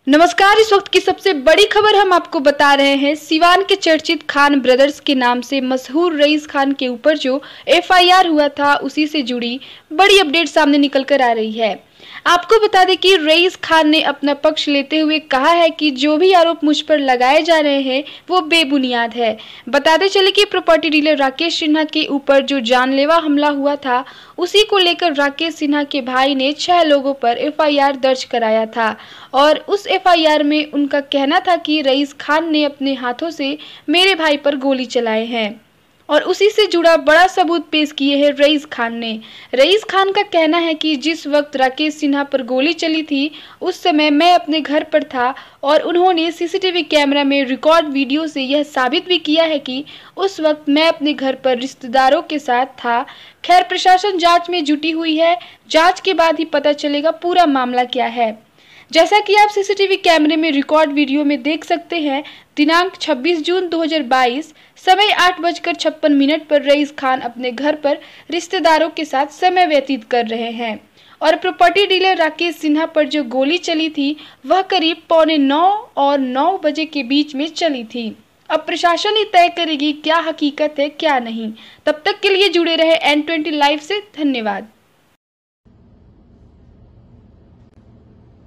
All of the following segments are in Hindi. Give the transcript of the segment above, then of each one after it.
नमस्कार। इस वक्त की सबसे बड़ी खबर हम आपको बता रहे हैं। सिवान के चर्चित खान ब्रदर्स के नाम से मशहूर रईस खान के ऊपर जो एफआईआर हुआ था, उसी से जुड़ी बड़ी अपडेट सामने निकल कर आ रही है। आपको बता दें कि रईस खान ने अपना पक्ष लेते हुए कहा है कि जो भी आरोप मुझ पर लगाए जा रहे हैं वो बेबुनियाद है। बताते चले कि प्रॉपर्टी डीलर राकेश सिन्हा के ऊपर जो जानलेवा हमला हुआ था, उसी को लेकर राकेश सिन्हा के भाई ने 6 लोगों पर एफआईआर दर्ज कराया था और उस एफआईआर में उनका कहना था कि रईस खान ने अपने हाथों से मेरे भाई पर गोली चलाए हैं और उसी से जुड़ा बड़ा सबूत पेश किए हैं रईस खान ने। रईस खान का कहना है कि जिस वक्त राकेश सिन्हा पर गोली चली थी, उस समय मैं अपने घर पर था और उन्होंने सीसीटीवी कैमरा में रिकॉर्ड वीडियो से यह साबित भी किया है कि उस वक्त मैं अपने घर पर रिश्तेदारों के साथ था। खैर, प्रशासन जांच में जुटी हुई है। जांच के बाद ही पता चलेगा पूरा मामला क्या है। जैसा कि आप सीसीटीवी कैमरे में रिकॉर्ड वीडियो में देख सकते हैं, दिनांक 26 जून 2022 समय 8:56 पर रईस खान अपने घर पर रिश्तेदारों के साथ समय व्यतीत कर रहे हैं और प्रॉपर्टी डीलर राकेश सिन्हा पर जो गोली चली थी वह करीब 8:45 और 9 बजे के बीच में चली थी। अब प्रशासन ही तय करेगी क्या हकीकत है क्या नहीं। तब तक के लिए जुड़े रहे N20 लाइव से। धन्यवाद।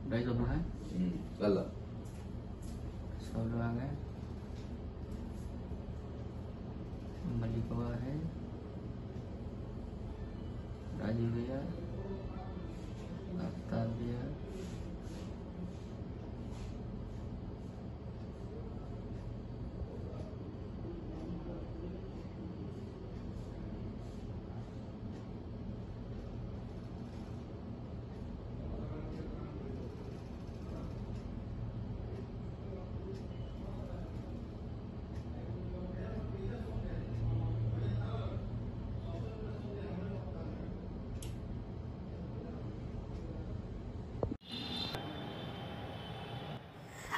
भाई सब है अल्लाह सब लोग आ गए। मलिकवा है, राजीव भैया, आफ्ताब भैया,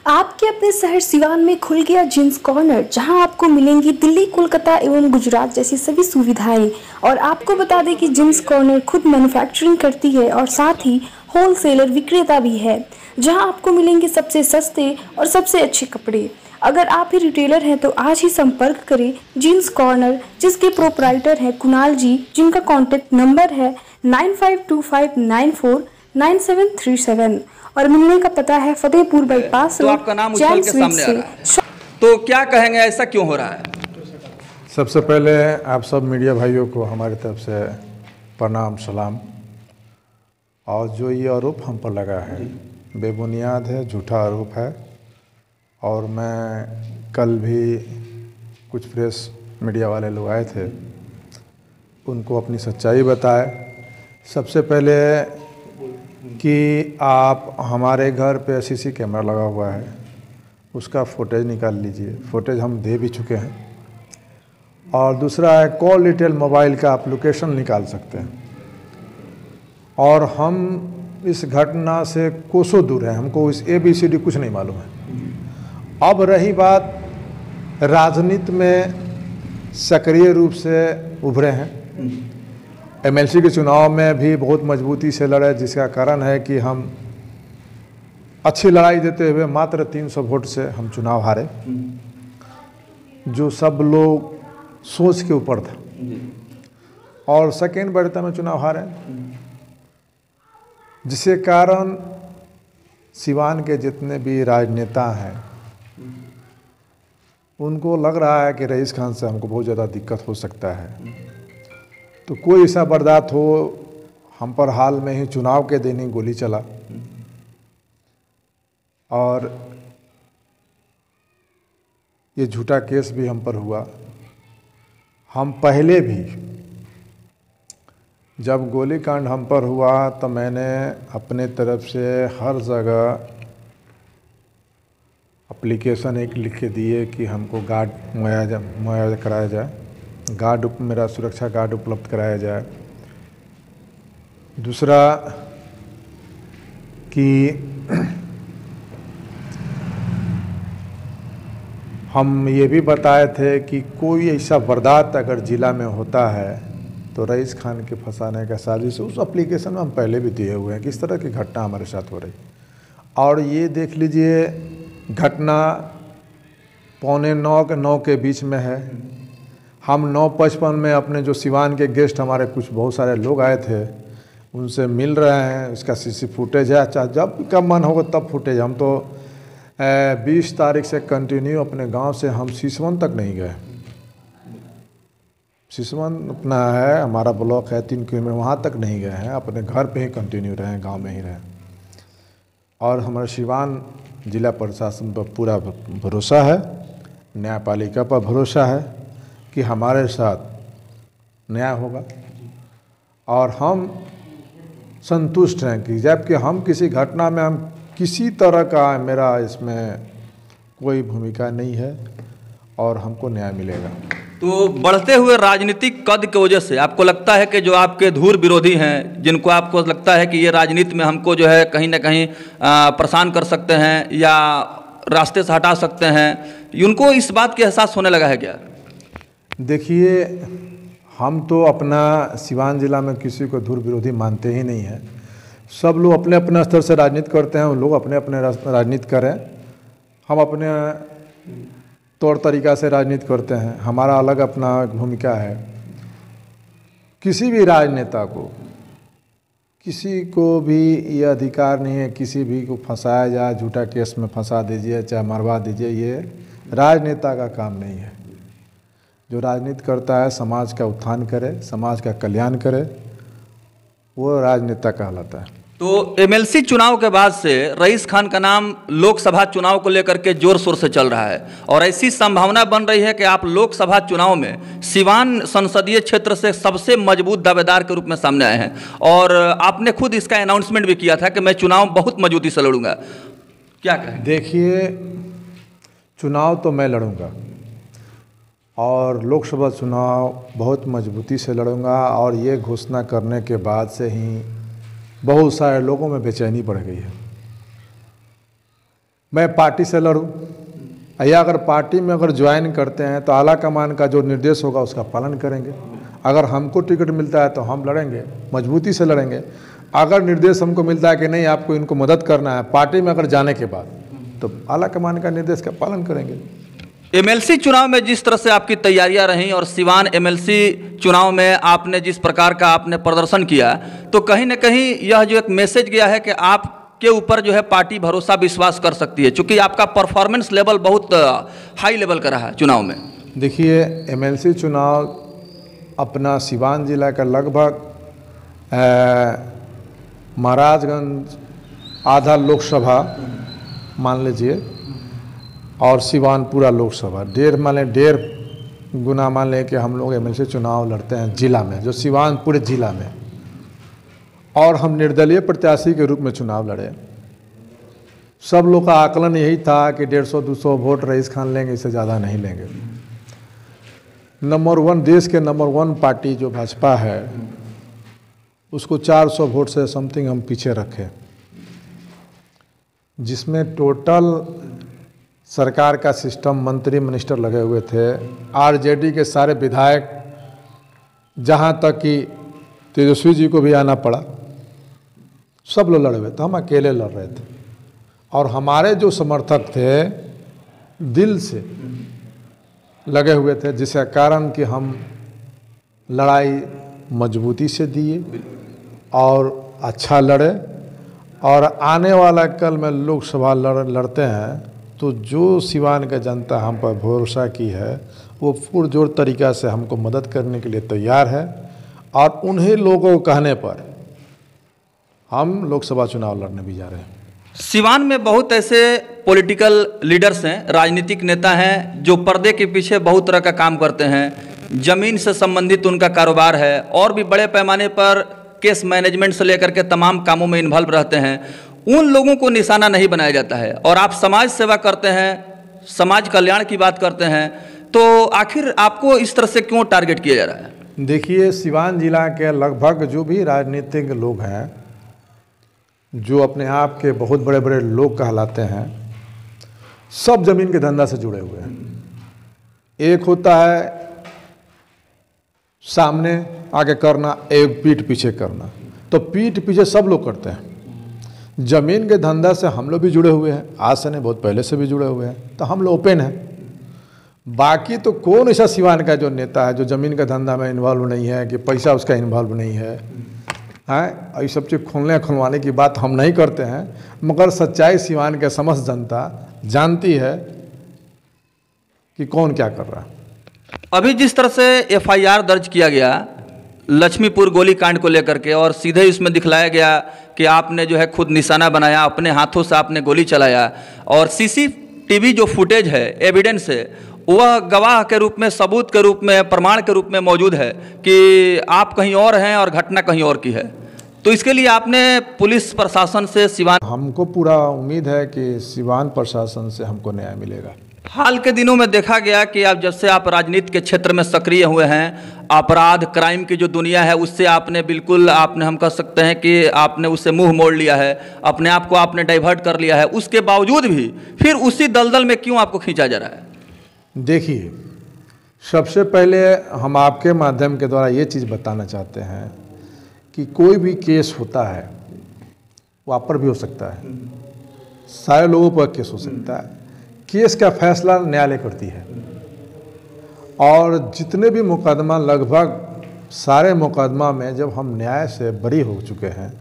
आपके अपने शहर सिवान में खुल गया जींस कॉर्नर, जहां आपको मिलेंगी दिल्ली, कोलकाता एवं गुजरात जैसी सभी सुविधाएं। और आपको बता दें कि जींस कॉर्नर खुद मैन्युफैक्चरिंग करती है और साथ ही होलसेलर विक्रेता भी है, जहां आपको मिलेंगे सबसे सस्ते और सबसे अच्छे कपड़े। अगर आप ही रिटेलर हैं तो आज ही संपर्क करें जींस कॉर्नर, जिसके प्रोपराइटर हैं कुणाल जी, जिनका कॉन्टेक्ट नंबर है 9525949737 और मिलने का पता है फतेहपुर बाईपास। तो आपका नाम उछल के सामने आ रहा है, तो क्या कहेंगे, ऐसा क्यों हो रहा है? सबसे पहले आप सब मीडिया भाइयों को हमारी तरफ से प्रणाम सलाम। और जो ये आरोप हम पर लगा है बेबुनियाद है, झूठा आरोप है। और मैं कल भी कुछ प्रेस मीडिया वाले लोग आए थे, उनको अपनी सच्चाई बताए। सबसे पहले कि आप हमारे घर पे सीसी कैमरा लगा हुआ है, उसका फुटेज निकाल लीजिए। फुटेज हम दे भी चुके हैं। और दूसरा है कॉल डिटेल मोबाइल का आप लोकेशन निकाल सकते हैं। और हम इस घटना से कोसों दूर हैं, हमको इस ABCD कुछ नहीं मालूम है। अब रही बात, राजनीति में सक्रिय रूप से उभरे हैं। MLC के चुनाव में भी बहुत मजबूती से लड़े, जिसका कारण है कि हम अच्छी लड़ाई देते हुए मात्र 300 वोट से हम चुनाव हारे, जो सब लोग सोच के ऊपर था। और सेकेंड बढ़ता में चुनाव हारे, जिसके कारण सिवान के जितने भी राजनेता हैं उनको लग रहा है कि रईस खान से हमको बहुत ज़्यादा दिक्कत हो सकता है। तो कोई ऐसा बर्दाश्त हो, हम पर हाल में ही चुनाव के दिन ही गोली चला। और ये झूठा केस भी हम पर हुआ। हम पहले भी जब गोली कांड हम पर हुआ तो मैंने अपने तरफ से हर जगह एप्लीकेशन एक लिख के दिए कि हमको गार्ड मुहैया कराया जाए, गार्ड मेरा सुरक्षा गार्ड उपलब्ध कराया जाए। दूसरा कि हम ये भी बताए थे कि कोई ऐसा वारदात अगर ज़िला में होता है तो रईस खान के फंसाने का साजिश, उस एप्लीकेशन में हम पहले भी दिए हुए हैं कि इस तरह की घटना हमारे साथ हो रही। और ये देख लीजिए घटना 8:45 के बीच में है। हम 9:55 में अपने जो सिवान के गेस्ट हमारे कुछ बहुत सारे लोग आए थे उनसे मिल रहे हैं। इसका सीसी फुटेज है, चाहे जब का मन होगा तब फुटेज। हम तो 20 तारीख से कंटिन्यू अपने गांव से हम सिसवन तक नहीं गए। सिसवन अपना है, हमारा ब्लॉक है 3 किलोमीटर, वहाँ तक नहीं गए हैं। अपने घर पे ही कंटिन्यू रहे, गांव में ही रहे। और हमारे सिवान जिला प्रशासन पर पूरा भरोसा है, न्यायपालिका पर भरोसा है कि हमारे साथ न्याय होगा। और हम संतुष्ट हैं कि जबकि हम किसी घटना में हम किसी तरह का मेरा इसमें कोई भूमिका नहीं है और हमको न्याय मिलेगा। तो बढ़ते हुए राजनीतिक कद की वजह से आपको लगता है कि जो आपके धूर विरोधी हैं, जिनको आपको लगता है कि ये राजनीति में हमको जो है कहीं ना कहीं परेशान कर सकते हैं या रास्ते से हटा सकते हैं, उनको इस बात का एहसास होने लगा है क्या? देखिए, हम तो अपना सिवान जिला में किसी को धूर विरोधी मानते ही नहीं हैं। सब लोग अपने अपने स्तर से राजनीति करते हैं, उन लोग अपने अपने राजनीति करें। हम अपने तौर तरीक़ा से राजनीति करते हैं, हमारा अलग अपना भूमिका है। किसी भी राजनेता को, किसी को भी ये अधिकार नहीं है किसी भी को फंसाया जाए, झूठा केस में फंसा दीजिए, चाहे मरवा दीजिए। ये राजनेता का काम नहीं है। जो राजनीति करता है समाज का उत्थान करे, समाज का कल्याण करे, वो राजनेता कहलाता है। तो एमएलसी चुनाव के बाद से रईस खान का नाम लोकसभा चुनाव को लेकर के जोर शोर से चल रहा है और ऐसी संभावना बन रही है कि आप लोकसभा चुनाव में सिवान संसदीय क्षेत्र से सबसे मजबूत दावेदार के रूप में सामने आए हैं और आपने खुद इसका अनाउंसमेंट भी किया था कि मैं चुनाव बहुत मजबूती से लड़ूंगा। क्या कहें? देखिए, चुनाव तो मैं लड़ूंगा और लोकसभा चुनाव बहुत मजबूती से लड़ूंगा। और ये घोषणा करने के बाद से ही बहुत सारे लोगों में बेचैनी बढ़ गई है। मैं पार्टी से लड़ूं या अगर पार्टी में अगर ज्वाइन करते हैं तो आला कमान का जो निर्देश होगा उसका पालन करेंगे। अगर हमको टिकट मिलता है तो हम लड़ेंगे, मजबूती से लड़ेंगे। अगर निर्देश हमको मिलता है कि नहीं आपको इनको मदद करना है पार्टी में अगर जाने के बाद, तो आला कमान का निर्देश का पालन करेंगे। एमएलसी चुनाव में जिस तरह से आपकी तैयारियां रहीं और सिवान एमएलसी चुनाव में आपने जिस प्रकार का आपने प्रदर्शन किया, तो कहीं ना कहीं यह जो एक मैसेज गया है कि आपके ऊपर जो है पार्टी भरोसा विश्वास कर सकती है, क्योंकि आपका परफॉर्मेंस लेवल बहुत हाई लेवल का रहा है चुनाव में। देखिए, एमएलसी चुनाव अपना सिवान जिला का लगभग महाराजगंज आधा लोकसभा मान लीजिए और सिवान पूरा लोकसभा 1.5 गुना मान लें कि हम लोग एमएलसी चुनाव लड़ते हैं जिला में, जो सिवान पूरे जिला में। और हम निर्दलीय प्रत्याशी के रूप में चुनाव लड़े। सब लोग का आकलन यही था कि 150-200 वोट रईस खान लेंगे, इससे ज़्यादा नहीं लेंगे। नंबर 1 देश के नंबर 1 पार्टी जो भाजपा है उसको 400 वोट से समथिंग हम पीछे रखे, जिसमें टोटल सरकार का सिस्टम मंत्री मिनिस्टर लगे हुए थे। आरजेडी के सारे विधायक, जहाँ तक कि तेजस्वी जी को भी आना पड़ा, सब लोग लड़े हुए थे, हम अकेले लड़ रहे थे। और हमारे जो समर्थक थे दिल से लगे हुए थे, जिसका कारण कि हम लड़ाई मजबूती से दिए और अच्छा लड़े। और आने वाला कल में लोकसभा लड़ते हैं तो जो सिवान का जनता हम पर भरोसा की है वो पुरजोर तरीक़ा से हमको मदद करने के लिए तैयार है। और उन्हीं लोगों को कहने पर हम लोकसभा चुनाव लड़ने भी जा रहे हैं। सिवान में बहुत ऐसे पॉलिटिकल लीडर्स हैं, राजनीतिक नेता हैं जो पर्दे के पीछे बहुत तरह का काम करते हैं। ज़मीन से संबंधित उनका कारोबार है और भी बड़े पैमाने पर केस मैनेजमेंट से लेकर के तमाम कामों में इन्वॉल्व रहते हैं। उन लोगों को निशाना नहीं बनाया जाता है और आप समाज सेवा करते हैं, समाज कल्याण की बात करते हैं, तो आखिर आपको इस तरह से क्यों टारगेट किया जा रहा है? देखिए, सिवान जिला के लगभग जो भी राजनीतिक लोग हैं, जो अपने आप के बहुत बड़े बड़े लोग कहलाते हैं, सब जमीन के धंधा से जुड़े हुए हैं। एक होता है सामने आगे करना, एक पीठ पीछे करना। तो पीठ पीछे सब लोग करते हैं। ज़मीन के धंधा से हम लोग भी जुड़े हुए हैं, आज से नहीं बहुत पहले से भी जुड़े हुए हैं, तो हम लोग ओपन हैं। बाकी तो कौन ऐसा सिवान का जो नेता है जो ज़मीन का धंधा में इन्वॉल्व नहीं है, कि पैसा उसका इन्वॉल्व नहीं है, हैं ये सब चीज़ खुलवाने की बात हम नहीं करते हैं, मगर सच्चाई सिवान के समस्त जनता जानती है कि कौन क्या कर रहा है। अभी जिस तरह से एफआईआर दर्ज किया गया लक्ष्मीपुर गोलीकांड को लेकर के, और सीधे इसमें दिखलाया गया कि आपने जो है खुद निशाना बनाया, अपने हाथों से आपने गोली चलाया, और सीसीटीवी जो फुटेज है, एविडेंस है, वह गवाह के रूप में, सबूत के रूप में, प्रमाण के रूप में मौजूद है कि आप कहीं और हैं और घटना कहीं और की है। तो इसके लिए आपने पुलिस प्रशासन से सिवान, हमको पूरा उम्मीद है कि सिवान प्रशासन से हमको न्याय मिलेगा। हाल के दिनों में देखा गया कि आप जब से आप राजनीति के क्षेत्र में सक्रिय हुए हैं, अपराध क्राइम की जो दुनिया है उससे आपने बिल्कुल, आपने हम कह सकते हैं कि आपने उससे मुंह मोड़ लिया है, अपने आप को आपने डाइवर्ट कर लिया है। उसके बावजूद भी फिर उसी दलदल में क्यों आपको खींचा जा रहा है? देखिए, सबसे पहले हम आपके माध्यम के द्वारा ये चीज़ बताना चाहते हैं कि कोई भी केस होता है वो आप पर भी हो सकता है, सारे लोगों पर केस हो सकता है। केस का फैसला न्यायालय करती है, और जितने भी मुकदमा, लगभग सारे मुकदमा में जब हम न्याय से बरी हो चुके हैं,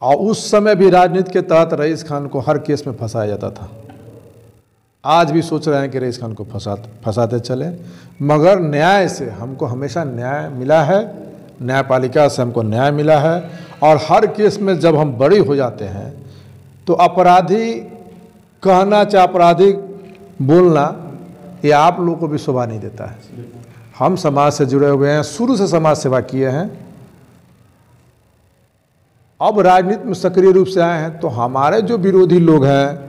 और उस समय भी राजनीति के तहत रईस खान को हर केस में फंसाया जाता था। आज भी सोच रहे हैं कि रईस खान को फंसाते चले, मगर न्याय से हमको हमेशा न्याय मिला है, न्यायपालिका से हमको न्याय मिला है। और हर केस में जब हम बरी हो जाते हैं तो अपराधी कहना चाहे अपराधी बोलना, ये आप लोगों को भी शोभा नहीं देता है। हम समाज से जुड़े हुए हैं, शुरू से समाज सेवा किए हैं, अब राजनीति में सक्रिय रूप से आए हैं, तो हमारे जो विरोधी लोग हैं,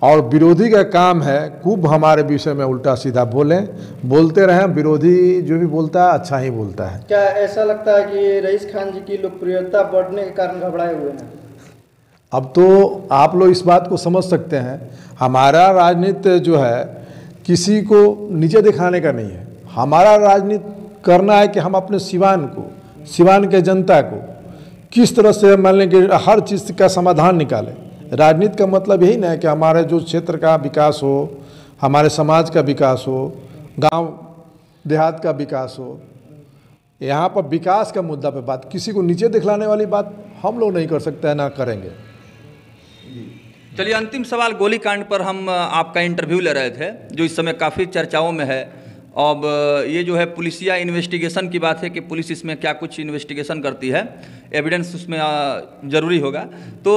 और विरोधी का काम है खूब हमारे विषय में उल्टा सीधा बोलते रहें। विरोधी जो भी बोलता है अच्छा ही बोलता है। क्या ऐसा लगता है कि रईस खान जी की लोकप्रियता बढ़ने के कारण घबराए हुए हैं? अब तो आप लोग इस बात को समझ सकते हैं, हमारा राजनीति जो है किसी को नीचे दिखाने का नहीं है। हमारा राजनीति करना है कि हम अपने सिवान को, सिवान के जनता को किस तरह से मान लें कि हर चीज़ का समाधान निकालें। राजनीति का मतलब यही ना है कि हमारे जो क्षेत्र का विकास हो, हमारे समाज का विकास हो, गांव देहात का विकास हो। यहाँ पर विकास का मुद्दा पे बात, किसी को नीचे दिखलाने वाली बात हम लोग नहीं कर सकते हैं, ना करेंगे। चलिए, अंतिम सवाल, गोलीकांड पर हम आपका इंटरव्यू ले रहे थे जो इस समय काफ़ी चर्चाओं में है। अब ये जो है पुलिसिया इन्वेस्टिगेशन की बात है कि पुलिस इसमें क्या कुछ इन्वेस्टिगेशन करती है, एविडेंस उसमें ज़रूरी होगा। तो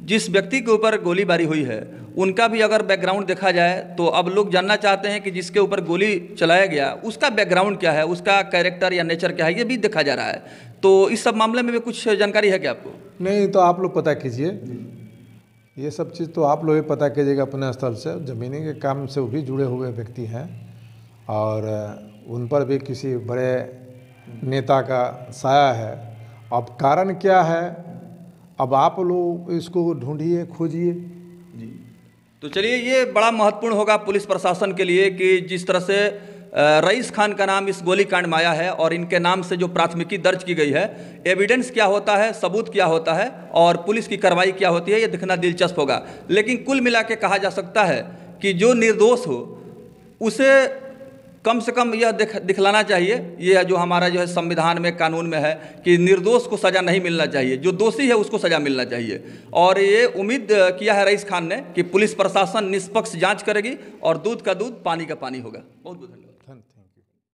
जिस व्यक्ति के ऊपर गोलीबारी हुई है उनका भी अगर बैकग्राउंड देखा जाए तो अब लोग जानना चाहते हैं कि जिसके ऊपर गोली चलाया गया उसका बैकग्राउंड क्या है, उसका कैरेक्टर या नेचर क्या है, ये भी देखा जा रहा है। तो इस सब मामले में भी कुछ जानकारी है क्या आपको? नहीं, तो आप लोग पता कीजिए, ये सब चीज़ तो आप लोग ही पता कीजिएगा अपने स्थल से। ज़मीनी के काम से वो भी जुड़े हुए व्यक्ति हैं, और उन पर भी किसी बड़े नेता का साया है। अब कारण क्या है, अब आप लोग इसको ढूंढिए, खोजिए। जी, तो चलिए, ये बड़ा महत्वपूर्ण होगा पुलिस प्रशासन के लिए कि जिस तरह से रईस खान का नाम इस गोलीकांड में आया है और इनके नाम से जो प्राथमिकी दर्ज की गई है, एविडेंस क्या होता है, सबूत क्या होता है और पुलिस की कार्रवाई क्या होती है, ये दिखना दिलचस्प होगा। लेकिन कुल मिला के कहा जा सकता है कि जो निर्दोष हो उसे कम से कम यह दिखलाना चाहिए, ये जो हमारा जो है संविधान में, कानून में है कि निर्दोष को सज़ा नहीं मिलना चाहिए, जो दोषी है उसको सज़ा मिलना चाहिए। और ये उम्मीद किया है रईस खान ने कि पुलिस प्रशासन निष्पक्ष जांच करेगी और दूध का दूध, पानी का पानी होगा। बहुत बहुत धन्यवाद।